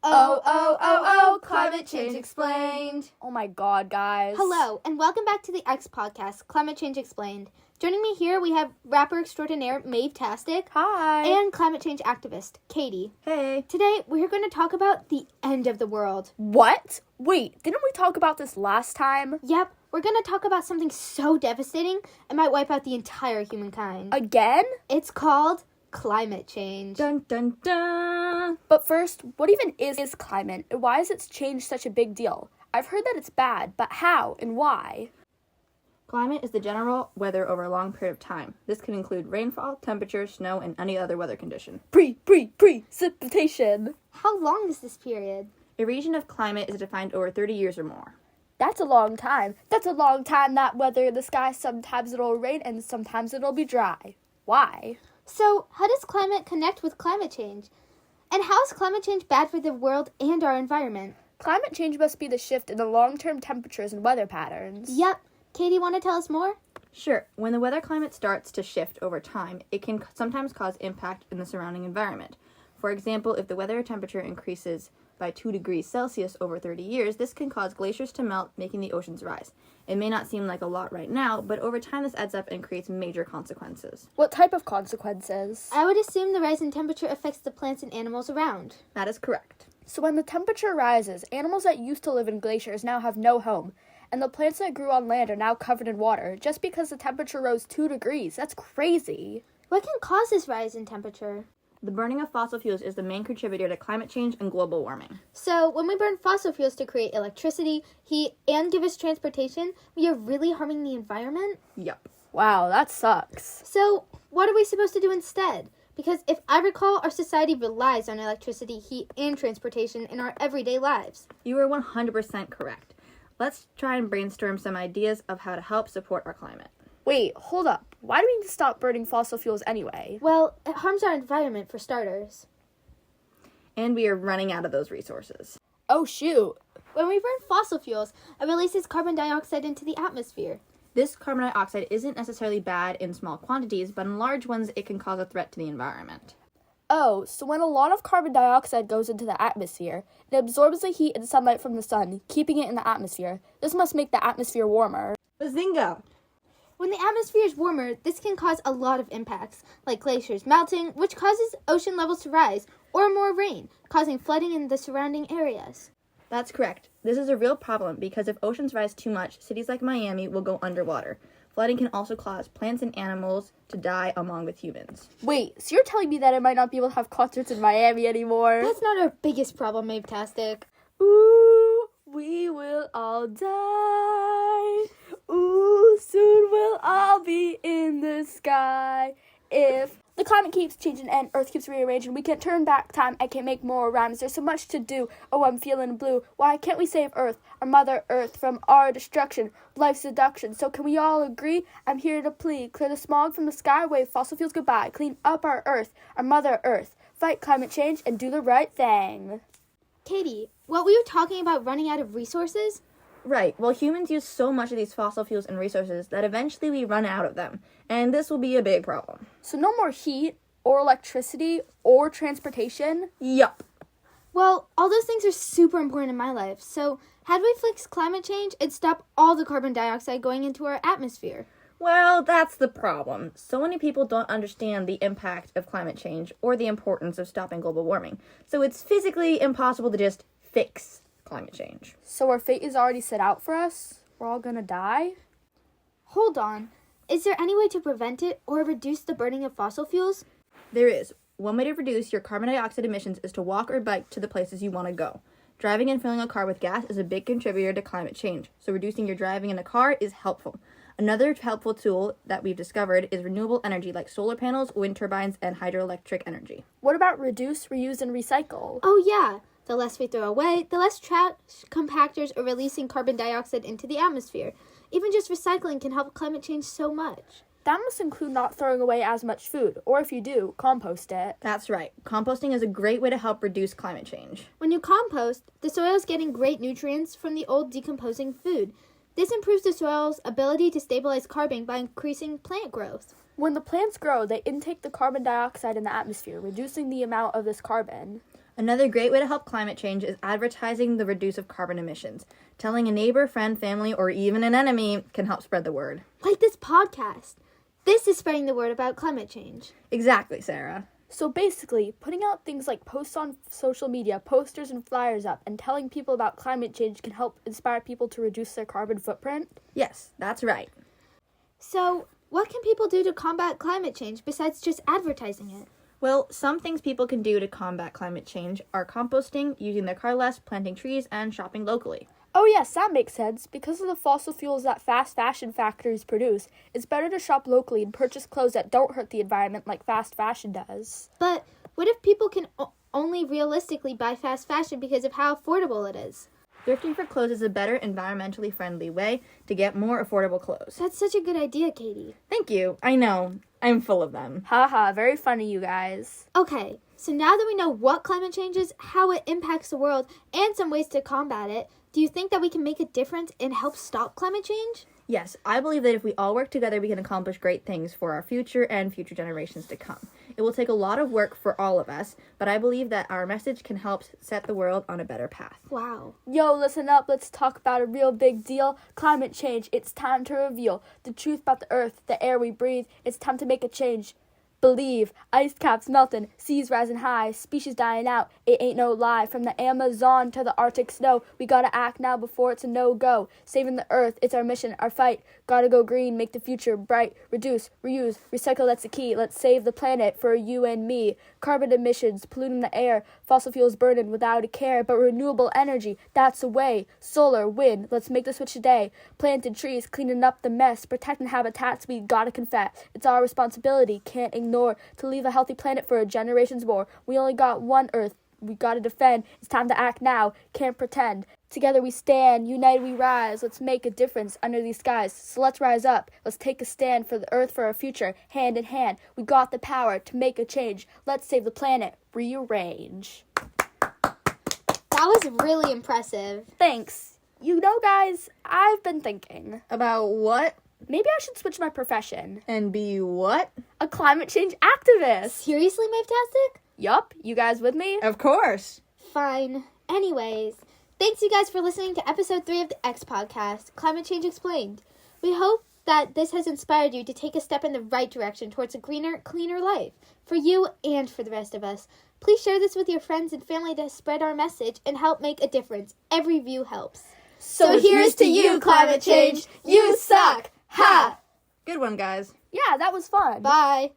Climate Change Explained. Oh my god, guys. Hello, and welcome back to the X podcast, Climate Change Explained. Joining me here, we have rapper extraordinaire Maeve. Hi. And climate change activist Katie. Hey. Today, we're going to talk about the end of the world. What? Wait, didn't we talk about this last time? Yep, we're going to talk about something so devastating, it might wipe out the entire humankind. Again? It's called climate change. Dun dun dun. But first, what even is climate, and why is its change such a big deal? I've heard that it's bad, but how and why? Climate is the general weather over a long period of time. This can include rainfall, temperature, snow, and any other weather condition. Precipitation. How long is this period? A region of climate is defined over 30 years or more. That's a long time. That's a long time that weather in the sky, sometimes it'll rain and sometimes it'll be dry. Why? So, how does climate connect with climate change? And how is climate change bad for the world and our environment? Climate change must be the shift in the long-term temperatures and weather patterns. Yep. Katie, want to tell us more? Sure. When the weather climate starts to shift over time, it can sometimes cause impact in the surrounding environment. For example, if the weather temperature increases by 2 degrees Celsius over 30 years, this can cause glaciers to melt, making the oceans rise. It may not seem like a lot right now, but over time this adds up and creates major consequences. What type of consequences? I would assume the rise in temperature affects the plants and animals around. That is correct. So when the temperature rises, animals that used to live in glaciers now have no home, and the plants that grew on land are now covered in water, just because the temperature rose 2 degrees. That's crazy. What can cause this rise in temperature? The burning of fossil fuels is the main contributor to climate change and global warming. So, when we burn fossil fuels to create electricity, heat, and give us transportation, we are really harming the environment? Yup. Wow, that sucks. So, what are we supposed to do instead? Because if I recall, our society relies on electricity, heat, and transportation in our everyday lives. You are 100% correct. Let's try and brainstorm some ideas of how to help support our climate. Wait, hold up. Why do we need to stop burning fossil fuels anyway? Well, it harms our environment for starters. And we are running out of those resources. Oh, shoot. When we burn fossil fuels, it releases carbon dioxide into the atmosphere. This carbon dioxide isn't necessarily bad in small quantities, but in large ones it can cause a threat to the environment. Oh, so when a lot of carbon dioxide goes into the atmosphere, it absorbs the heat and sunlight from the sun, keeping it in the atmosphere. This must make the atmosphere warmer. Bazinga! When the atmosphere is warmer, this can cause a lot of impacts, like glaciers melting, which causes ocean levels to rise, or more rain, causing flooding in the surrounding areas. That's correct. This is a real problem because if oceans rise too much, cities like Miami will go underwater. Flooding can also cause plants and animals to die along with humans. Wait, so you're telling me that I might not be able to have concerts in Miami anymore? That's not our biggest problem, Maeve-tastic. Ooh, we will all die. Ooh, soon we'll all be in the sky. If the climate keeps changing and Earth keeps rearranging, we can't turn back time. I can't make more rhymes. There's so much to do. Oh, I'm feeling blue. Why can't we save Earth, our Mother Earth, from our destruction, life's seduction? So can we all agree? I'm here to plead. Clear the smog from the sky, wave fossil fuels goodbye. Clean up our Earth, our Mother Earth. Fight climate change and do the right thing. Katie, what were you talking about running out of resources? Right. Well, humans use so much of these fossil fuels and resources that eventually we run out of them. And this will be a big problem. So no more heat or electricity or transportation? Yup. Well, all those things are super important in my life. So, how do we fix climate change and stop all the carbon dioxide going into our atmosphere? Well, that's the problem. So many people don't understand the impact of climate change or the importance of stopping global warming. So it's physically impossible to just fix climate change. So our fate is already set out for us? We're all gonna die? Hold on. Is there any way to prevent it or reduce the burning of fossil fuels? There is. One way to reduce your carbon dioxide emissions is to walk or bike to the places you want to go. Driving and filling a car with gas is a big contributor to climate change, so reducing your driving in a car is helpful. Another helpful tool that we've discovered is renewable energy like solar panels, wind turbines, and hydroelectric energy. What about reduce, reuse, and recycle? Oh yeah. The less we throw away, the less trash compactors are releasing carbon dioxide into the atmosphere. Even just recycling can help climate change so much. That must include not throwing away as much food, or if you do, compost it. That's right. Composting is a great way to help reduce climate change. When you compost, the soil is getting great nutrients from the old decomposing food. This improves the soil's ability to stabilize carbon by increasing plant growth. When the plants grow, they intake the carbon dioxide in the atmosphere, reducing the amount of this carbon. Another great way to help climate change is advertising the reduce of carbon emissions. Telling a neighbor, friend, family, or even an enemy can help spread the word. Like this podcast. This is spreading the word about climate change. Exactly, Sarah. So basically, putting out things like posts on social media, posters and flyers up, and telling people about climate change can help inspire people to reduce their carbon footprint? Yes, that's right. So, what can people do to combat climate change besides just advertising it? Well, some things people can do to combat climate change are composting, using their car less, planting trees, and shopping locally. Oh yes, that makes sense. Because of the fossil fuels that fast fashion factories produce, it's better to shop locally and purchase clothes that don't hurt the environment like fast fashion does. But what if people can only realistically buy fast fashion because of how affordable it is? Thrifting for clothes is a better environmentally friendly way to get more affordable clothes. That's such a good idea, Katie. Thank you. I know. I'm full of them. Haha, very funny, you guys. Okay, so now that we know what climate change is, how it impacts the world, and some ways to combat it, do you think that we can make a difference and help stop climate change? Yes, I believe that if we all work together, we can accomplish great things for our future and future generations to come. It will take a lot of work for all of us, but I believe that our message can help set the world on a better path. Wow. Yo, listen up, let's talk about a real big deal. Climate change, it's time to reveal the truth about the earth, the air we breathe. It's time to make a change. Believe, ice caps melting, seas rising high, species dying out, it ain't no lie. From the Amazon to the Arctic snow, we gotta act now before it's a no-go. Saving the earth, it's our mission, our fight. Gotta go green, make the future bright. Reduce, reuse, recycle, that's the key. Let's save the planet for you and me. Carbon emissions, polluting the air, fossil fuels burning without a care. But renewable energy, that's the way. Solar, wind, let's make the switch today. Planting trees, cleaning up the mess, protecting habitats, we gotta confess. It's our responsibility, can't ignore, to leave a healthy planet for generations more. We only got one earth, we gotta defend. It's time to act now, can't pretend. Together we stand, united we rise. Let's make a difference under these skies. So let's rise up, let's take a stand for the earth, for our future, hand in hand. We got the power to make a change. Let's save the planet, rearrange. That was really impressive. Thanks. You know, guys, I've been thinking. About what? Maybe I should switch my profession. And be what? A climate change activist. Seriously, Maeve-tastic? Yup, you guys with me? Of course. Fine. Anyways, thanks you guys for listening to episode 3 of the X podcast, Climate Change Explained. We hope that this has inspired you to take a step in the right direction towards a greener, cleaner life for you and for the rest of us. Please share this with your friends and family to spread our message and help make a difference. Every view helps. So here's to you, climate change. You suck. Ha! Good one, guys. Yeah, that was fun. Bye.